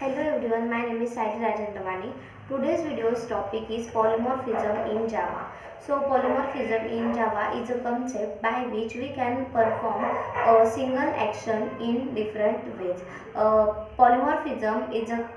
Hello everyone, my name is Saiti Rajendravani. Today's video's topic is polymorphism in Java. So polymorphism in Java is a concept by which we can perform a single action in different ways. Polymorphism is a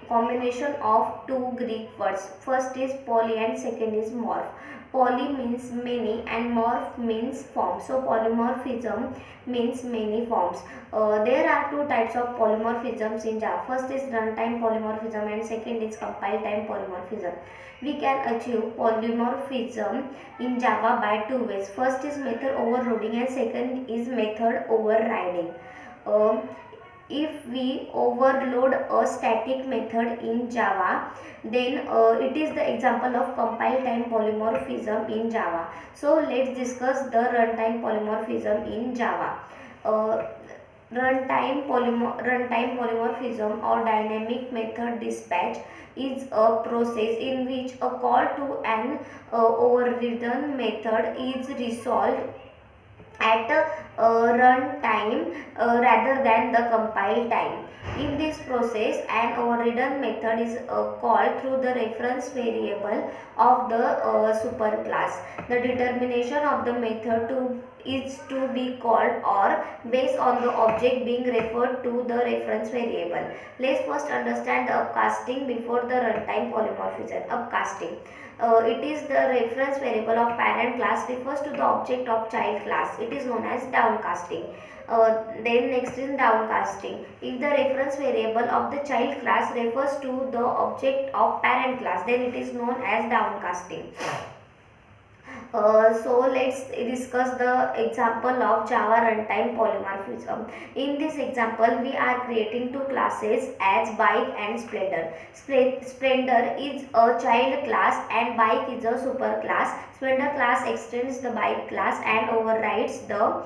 combination of two Greek words. First is poly and second is morph. Poly means many and morph means form. So polymorphism means many forms. There are two types of polymorphisms in Java. First is runtime polymorphism and second is compile time polymorphism. We can achieve polymorphism in Java by two ways. First is method overloading and second is method overriding. Um, if we overload a static method in Java, then it is the example of compile time polymorphism in Java. So let's discuss the runtime polymorphism in Java. Uh, runtime polymorphism or dynamic method dispatch is a process in which a call to an overridden method is resolved at run time rather than the compile time. In this process, an overridden method is called through the reference variable of the superclass. The determination of the method is to be called or based on the object being referred to the reference variable. Let's first understand the upcasting before the runtime polymorphism. Upcasting. It is the reference variable of parent class refers to the object of child class. It is known as downcasting. Then next is downcasting. If the reference variable of the child class refers to the object of parent class, then it is known as downcasting. So let's discuss the example of Java runtime polymorphism. In this example, we are creating two classes as bike and splendor. Splendor is a child class and bike is a superclass. Splendor class extends the bike class and overrides the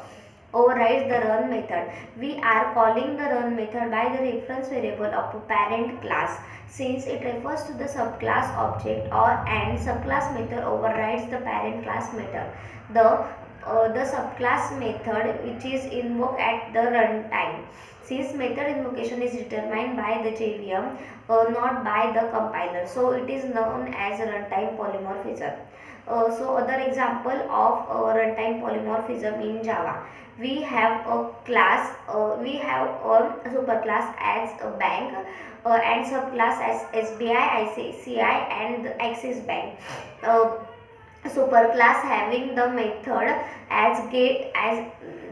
run method. We are calling the run method by the reference variable of a parent class since it refers to the subclass object and subclass method overrides the parent class method. The subclass method which is invoked at the runtime. Since method invocation is determined by the JVM, not by the compiler, so it is known as runtime polymorphism. So other example of runtime polymorphism in Java, we have a class, we have a superclass as a bank and subclass as SBI, ICICI and Axis Bank. Superclass having the method as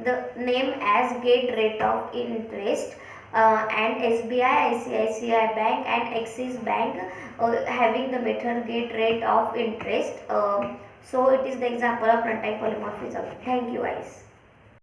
the name as get rate of interest, and SBI, ICICI Bank and Axis Bank having the method get rate of interest. So it is the example of runtime polymorphism. Thank you guys.